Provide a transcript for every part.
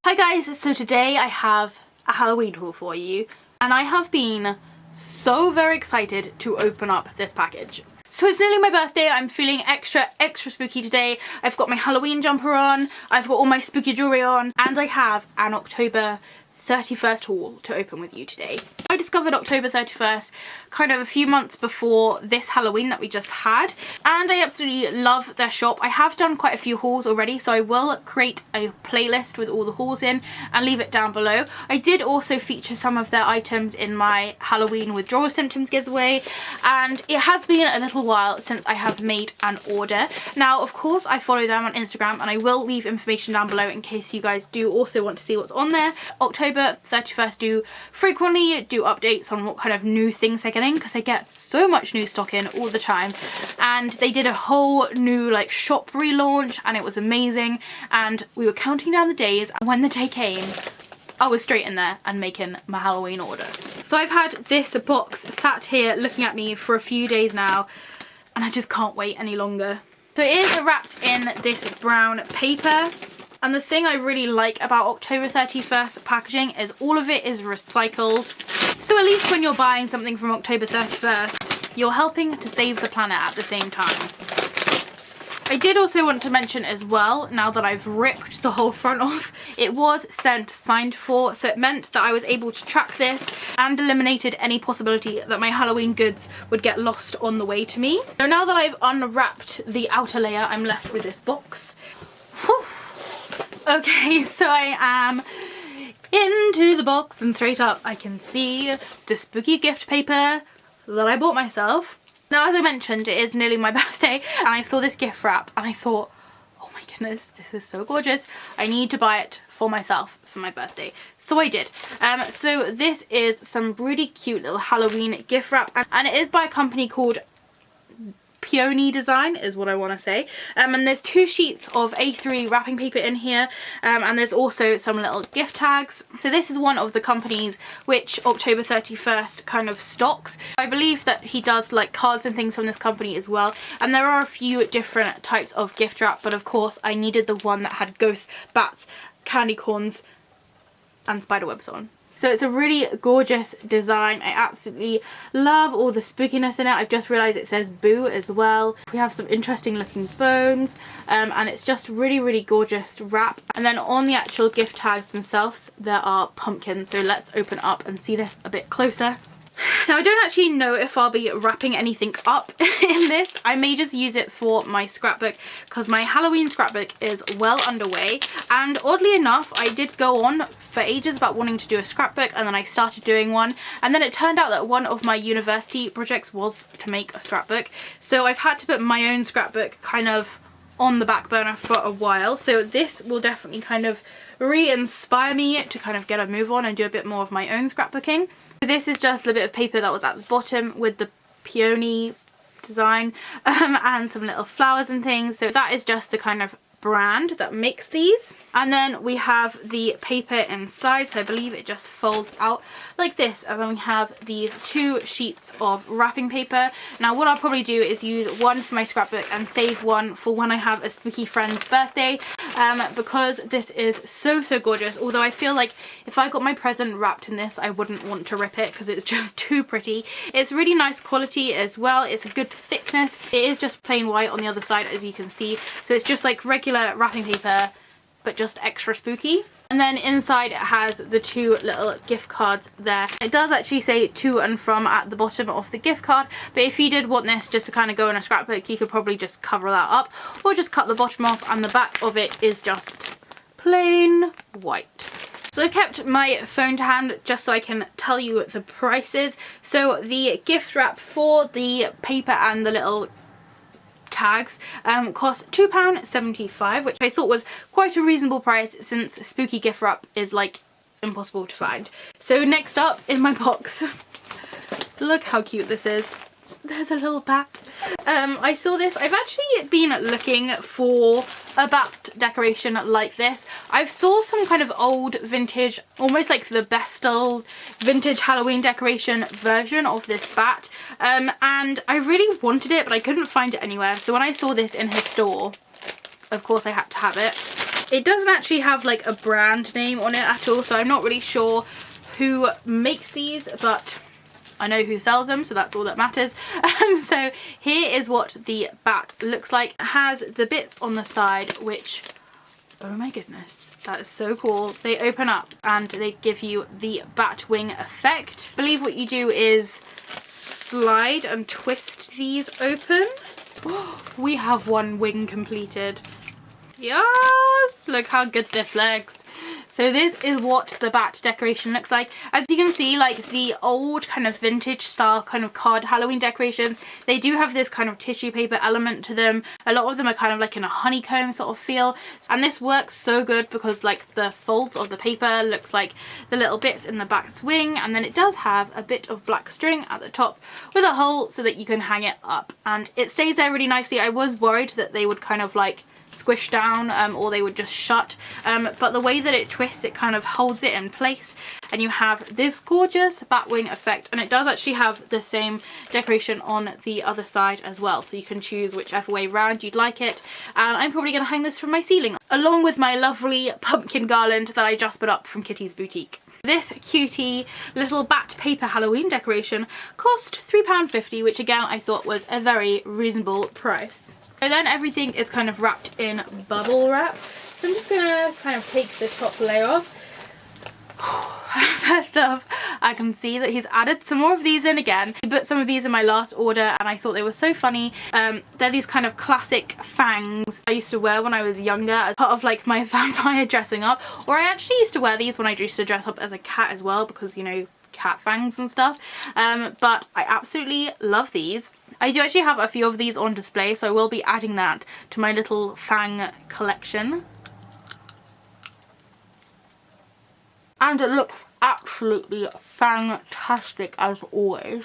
Hi guys, so today I have a Halloween haul for you and I have been so very excited to open up this package. So it's nearly my birthday, I'm feeling extra spooky today. I've got my Halloween jumper on, I've got all my spooky jewellery on, and I have an October 31st haul to open with you today. I discovered October 31st kind of a few months before this Halloween that we just had, and I absolutely love their shop. I have done quite a few hauls already, so I will create a playlist with all the hauls in and leave it down below. I did also feature some of their items in my Halloween withdrawal symptoms giveaway, and it has been a little while since I have made an order. Now, of course, I follow them on Instagram, and I will leave information down below in case you guys do also want to see what's on there. October 31st do frequently do updates on what kind of new things they're getting, because they get so much new stock in all the time, and they did a whole new like shop relaunch and it was amazing, and we were counting down the days, and when the day came I was straight in there and making my Halloween order. So I've had this box sat here looking at me for a few days now and I just can't wait any longer. So it is wrapped in this brown paper. And the thing I really like about October 31st packaging is all of it is recycled. So at least when you're buying something from October 31st, you're helping to save the planet at the same time. I did also want to mention as well, now that I've ripped the whole front off, it was sent signed for, so it meant that I was able to track this and eliminated any possibility that my Halloween goods would get lost on the way to me. So now that I've unwrapped the outer layer, I'm left with this box. Whew. Okay, so I am into the box and straight up I can see the spooky gift paper that I bought myself. Now, as I mentioned, it is nearly my birthday and I saw this gift wrap and I thought, oh my goodness, this is so gorgeous. I need to buy it for myself for my birthday. So I did. So this is some really cute little Halloween gift wrap, and it is by a company called Peony Design is what I want to say, and there's 2 sheets of A3 wrapping paper in here, and there's also some little gift tags. So this is one of the companies which October 31st kind of stocks. I believe that he does like cards and things from this company as well, and there are a few different types of gift wrap, but of course I needed the one that had ghosts, bats, candy corns and spider webs on. So it's a really gorgeous design. I absolutely love all the spookiness in it. I've just realised it says boo as well. We have some interesting looking bones, and it's just really gorgeous wrap. And then on the actual gift tags themselves there are pumpkins. So let's open up and see this a bit closer. Now, I don't actually know if I'll be wrapping anything up in this. I may just use it for my scrapbook because my Halloween scrapbook is well underway, and oddly enough I did go on for ages about wanting to do a scrapbook, and then I started doing one, and then it turned out that one of my university projects was to make a scrapbook, so I've had to put my own scrapbook kind of on the back burner for a while. So this will definitely kind of re-inspire me to kind of get a move on and do a bit more of my own scrapbooking. So this is just the bit of paper that was at the bottom with the Peony Design and some little flowers and things. So that is just the kind of brand that makes these, and then we have the paper inside, so I believe it just folds out like this, and then we have these 2 sheets of wrapping paper. Now what I'll probably do is use one for my scrapbook and save one for when I have a spooky friend's birthday, because this is so gorgeous. Although I feel like if I got my present wrapped in this I wouldn't want to rip it because it's just too pretty. It's really nice quality as well, it's a good thickness. It is just plain white on the other side, as you can see, so it's just like regular wrapping paper but just extra spooky. And then inside it has the 2 little gift cards there. It does actually say to and from at the bottom of the gift card, but if you did want this just to kind of go in a scrapbook, you could probably just cover that up or just cut the bottom off, and the back of it is just plain white. So I kept my phone to hand just so I can tell you the prices. So the gift wrap for the paper and the little tags cost £2.75, which I thought was quite a reasonable price since spooky gift wrap is like impossible to find. So next up in my box, look how cute this is. There's a little bat. I saw this. I've actually been looking for a bat decoration like this. I've saw some kind of old vintage, almost like the Bestel vintage Halloween decoration version of this bat, and I really wanted it but I couldn't find it anywhere. So when I saw this in his store, of course I had to have it. It doesn't actually have like a brand name on it at all, so I'm not really sure who makes these, but I know who sells them, so that's all that matters. So here is what the bat looks like. It has the bits on the side which, oh my goodness, that is so cool. They open up and they give you the bat wing effect. I believe what you do is slide and twist these open. We have one wing completed. Yes, look how good this looks. So this is what the bat decoration looks like. As you can see, like the old kind of vintage style kind of card Halloween decorations, they do have this kind of tissue paper element to them. A lot of them are kind of like in a honeycomb sort of feel. And this works so good because like the folds of the paper looks like the little bits in the bat's wing, and then it does have a bit of black string at the top with a hole so that you can hang it up. And it stays there really nicely. I was worried that they would kind of like squish down or they would just shut, but the way that it twists, it kind of holds it in place, and you have this gorgeous batwing effect. And it does actually have the same decoration on the other side as well, so you can choose whichever way round you'd like it. And I'm probably going to hang this from my ceiling along with my lovely pumpkin garland that I just put up from Kitty's Boutique. This cutie little bat paper Halloween decoration cost £3.50, which again I thought was a very reasonable price. So then everything is kind of wrapped in bubble wrap. So I'm just gonna kind of take the top layer off. First off, I can see that he's added some more of these in again. He put some of these in my last order and I thought they were so funny. They're these kind of classic fangs I used to wear when I was younger as part of like my vampire dressing up. Or I actually used to wear these when I used to dress up as a cat as well, because, you know, cat fangs and stuff. But I absolutely love these. I do actually have a few of these on display, so I will be adding that to my little fang collection. And it looks absolutely fantastic as always.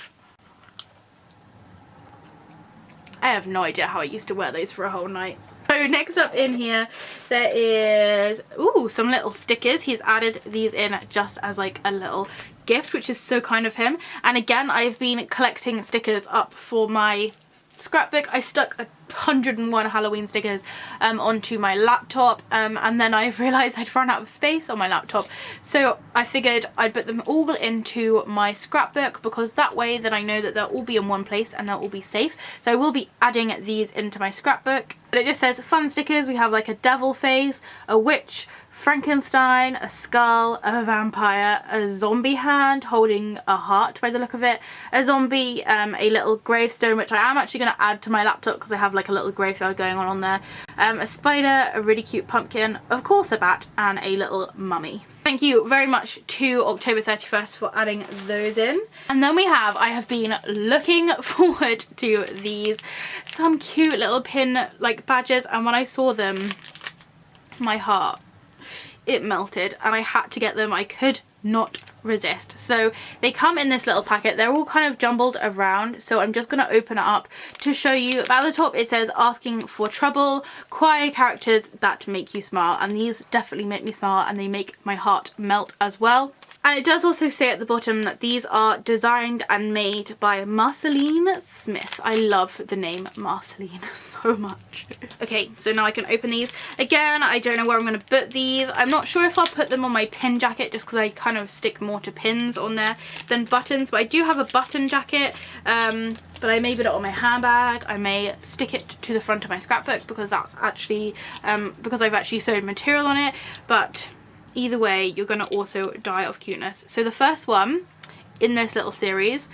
I have no idea how I used to wear those for a whole night. So next up in here, there is, ooh, some little stickers. He's added these in just as like a little gift, which is so kind of him. And again, I've been collecting stickers up for my scrapbook. I stuck 101 Halloween stickers onto my laptop, and then I realised I'd run out of space on my laptop, so I figured I'd put them all into my scrapbook, because that way then I know that they'll all be in one place and they'll all be safe. So I will be adding these into my scrapbook. But it just says fun stickers. We have like a devil face, a witch, Frankenstein, a skull, a vampire, a zombie hand holding a heart by the look of it, a zombie, a little gravestone, which I am actually going to add to my laptop because I have like a little graveyard going on there, a spider, a really cute pumpkin, of course a bat, and a little mummy. Thank you very much to October 31st for adding those in. And then I have been looking forward to these, some cute little pin like badges, and when I saw them, my heart, it melted and I had to get them. I could not resist. So they come in this little packet. They're all kind of jumbled around, so I'm just going to open it up to show you. At the top it says asking for trouble, choir characters that make you smile, and these definitely make me smile and they make my heart melt as well. And it does also say at the bottom that these are designed and made by Marceline Smith. I love the name Marceline so much. Okay, so now I can open these. Again, I don't know where I'm going to put these. I'm not sure if I'll put them on my pin jacket, just because I kind of stick more to pins on there than buttons. But I do have a button jacket, but I may put it on my handbag. I may stick it to the front of my scrapbook, because that's actually, because I've actually sewed material on it. But either way, you're going to also die of cuteness. So the first one in this little series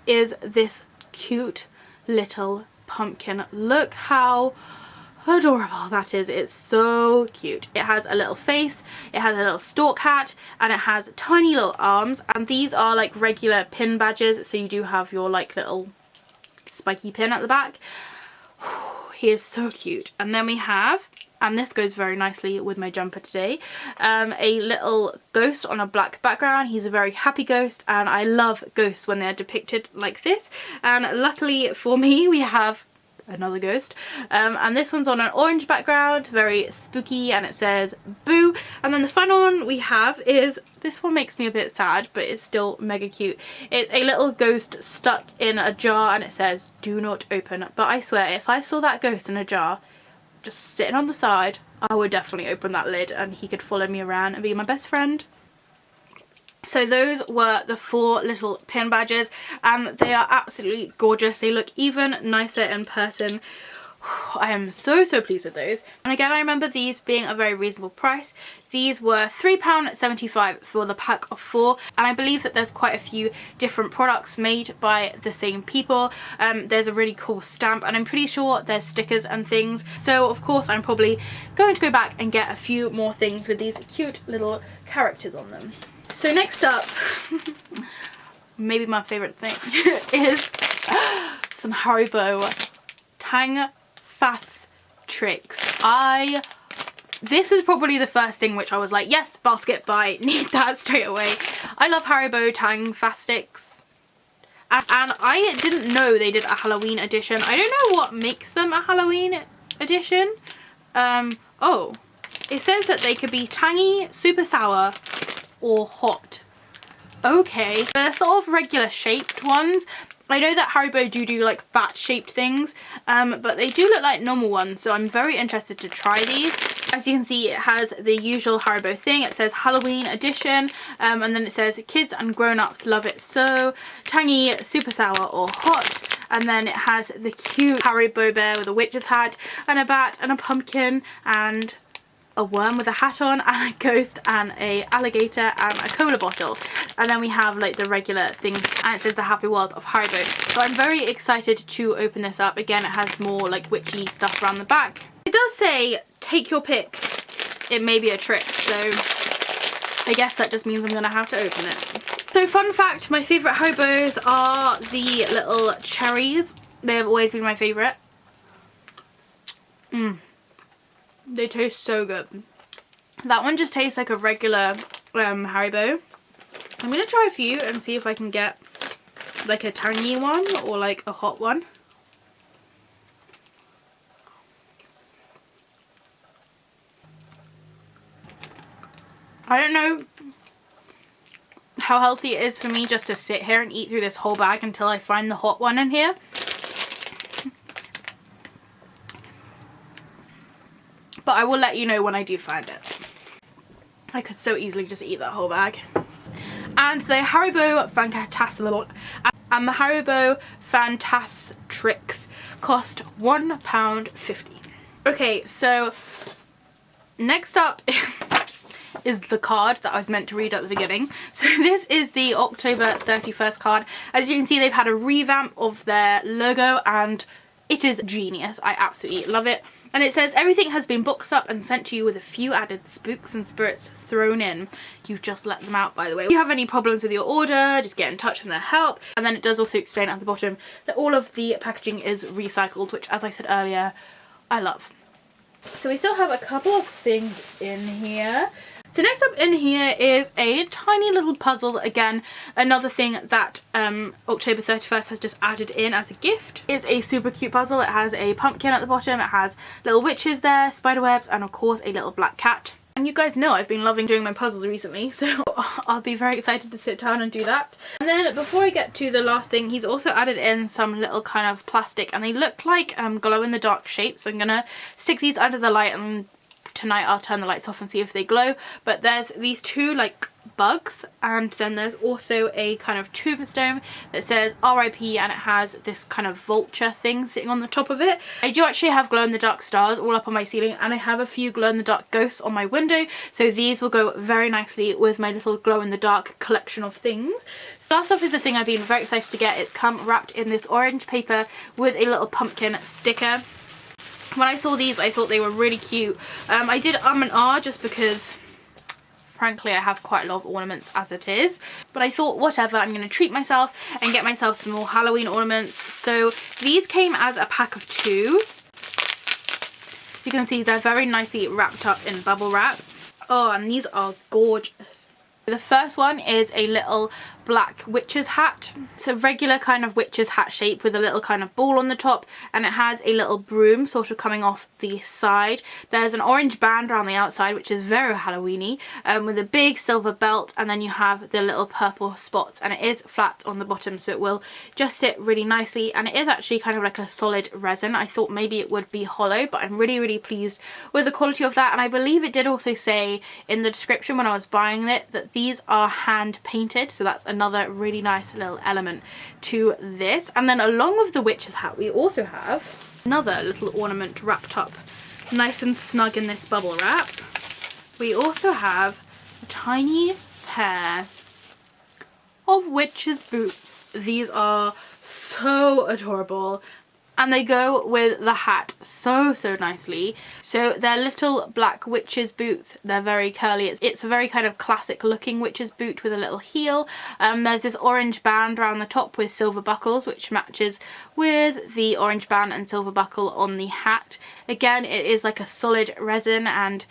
is this cute little pumpkin. Look how adorable that is. It's so cute. It has a little face, it has a little stork hat, and it has tiny little arms. And these are like regular pin badges, so you do have your like little spiky pin at the back. He is so cute. And then we have, and this goes very nicely with my jumper today, a little ghost on a black background. He's a very happy ghost, and I love ghosts when they're depicted like this. And luckily for me, we have another ghost, and this one's on an orange background, very spooky, and it says boo. And then the final one we have is, this one makes me a bit sad, but it's still mega cute. It's a little ghost stuck in a jar, and it says do not open. But I swear, if I saw that ghost in a jar just sitting on the side, I would definitely open that lid and he could follow me around and be my best friend. So those were the 4 little pin badges. They are absolutely gorgeous. They look even nicer in person. I am so pleased with those. And again, I remember these being a very reasonable price. These were £3.75 for the pack of 4, and I believe that there's quite a few different products made by the same people. There's a really cool stamp, and I'm pretty sure there's stickers and things. So of course I'm probably going to go back and get a few more things with these cute little characters on them. So next up, maybe my favourite thing is some Haribo Tang Fast Tricks. This is probably the first thing which I was like, yes, basket buy, need that straight away. I love Haribo Tang Fast Sticks. And I didn't know they did a Halloween edition. I don't know what makes them a Halloween edition. Oh, it says that they could be tangy, super sour, or hot. Okay, they're sort of regular shaped ones. I know that Haribo do like bat shaped things, but they do look like normal ones, so I'm very interested to try these. As you can see, it has the usual Haribo thing. It says Halloween edition, and then it says kids and grown-ups love it so, tangy, super sour or hot. And then it has the cute Haribo bear with a witch's hat and a bat and a pumpkin and a worm with a hat on and a ghost and a alligator and a cola bottle. And then we have like the regular things, and it says the happy world of Haribo. So I'm very excited to open this up. Again, it has more like witchy stuff around the back. It does say take your pick. It may be a trick, so I guess that just means I'm gonna have to open it. So fun fact, my favourite Haribos are the little cherries. They have always been my favourite. They taste so good. That one just tastes like a regular Haribo. I'm gonna try a few and see if I can get like a tangy one or like a hot one. I don't know how healthy it is for me just to sit here and eat through this whole bag until I find the hot one in here. But I will let you know when I do find it. I could so easily just eat that whole bag. And the Haribo and the Haribo Fantastrix cost £1.50. Okay, so next up is the card that I was meant to read at the beginning. So this is the October 31st card. As you can see, they've had a revamp of their logo and it is genius. I absolutely love it. And it says everything has been boxed up and sent to you with a few added spooks and spirits thrown in. You've just let them out, by the way. If you have any problems with your order, just get in touch and they'll help. And then it does also explain at the bottom that all of the packaging is recycled, which, as I said earlier, I love. So we still have a couple of things in here. So next up in here is a tiny little puzzle. Again, another thing that October 31st has just added in as a gift. It's a super cute puzzle. It has a pumpkin at the bottom, it has little witches there, spider webs, and of course a little black cat. And you guys know I've been loving doing my puzzles recently, so I'll be very excited to sit down and do that. And then before I get to the last thing, he's also added in some little kind of plastic, and they look like glow-in-the-dark shapes. So I'm gonna stick these under the light, and tonight I'll turn the lights off and see if they glow. But there's these two like bugs, and then there's also a kind of tombstone that says RIP, and it has this kind of vulture thing sitting on the top of it. I do actually have glow-in-the-dark stars all up on my ceiling, and I have a few glow-in-the-dark ghosts on my window, so these will go very nicely with my little glow-in-the-dark collection of things. So last off is the thing I've been very excited to get. It's come wrapped in this orange paper with a little pumpkin sticker. When I saw these, I thought they were really cute. I did and ah just because, frankly, I have quite a lot of ornaments as it is. But I thought, whatever, I'm going to treat myself and get myself some more Halloween ornaments. So these came as a pack of 2. So you can see they're very nicely wrapped up in bubble wrap. Oh, and these are gorgeous. The first one is a little black witch's hat. It's a regular kind of witch's hat shape with a little kind of ball on the top, and it has a little broom sort of coming off the side. There's an orange band around the outside, which is very Halloweeny, with a big silver belt, and then you have the little purple spots, and it is flat on the bottom, so it will just sit really nicely, and it is actually kind of like a solid resin. I thought maybe it would be hollow, but I'm really pleased with the quality of that. And I believe it did also say in the description when I was buying it that these are hand painted, so that's another really nice little element to this. And then along with the witch's hat, we also have another little ornament wrapped up nice and snug in this bubble wrap. We also have a tiny pair of witch's boots. These are so adorable, and they go with the hat so nicely. So they're little black witch's boots. They're very curly. It's a very kind of classic looking witch's boot with a little heel. There's this orange band around the top with silver buckles, which matches with the orange band and silver buckle on the hat. Again, it is like a solid resin, and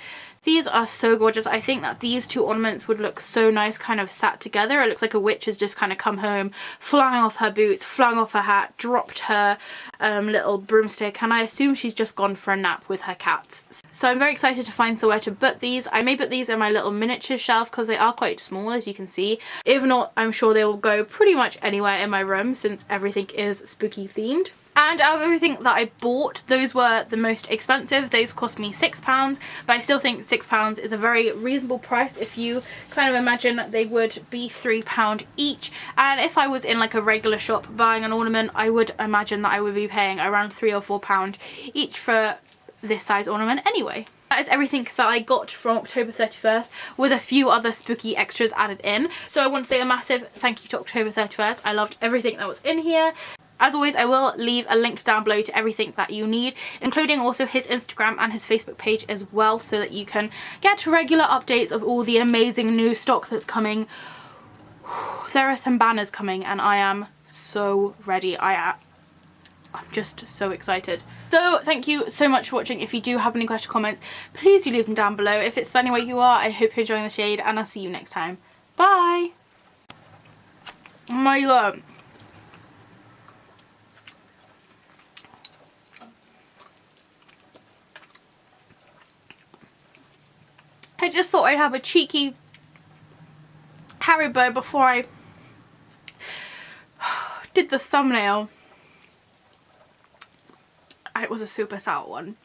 these are so gorgeous. I think that these two ornaments would look so nice kind of sat together. It looks like a witch has just kind of come home, flung off her boots, flung off her hat, dropped her little broomstick, and I assume she's just gone for a nap with her cats. So I'm very excited to find somewhere to put these. I may put these in my little miniature shelf because they are quite small, as you can see. If not, I'm sure they will go pretty much anywhere in my room since everything is spooky themed. And out of everything that I bought, those were the most expensive. Those cost me £6, but I still think £6 is a very reasonable price if you kind of imagine that they would be £3 each. And if I was in like a regular shop buying an ornament, I would imagine that I would be paying around £3 or £4 each for this size ornament anyway. That is everything that I got from October 31st, with a few other spooky extras added in. So I want to say a massive thank you to October 31st. I loved everything that was in here. As always, I will leave a link down below to everything that you need, including also his Instagram and his Facebook page as well, so that you can get regular updates of all the amazing new stock that's coming. There are some banners coming, and I am so ready. I'm just so excited. So thank you so much for watching. If you do have any questions or comments, please do leave them down below. If it's sunny where you are, I hope you're enjoying the shade, and I'll see you next time. Bye! Oh my god. I just thought I'd have a cheeky Haribo before I did the thumbnail. And it was a super sour one.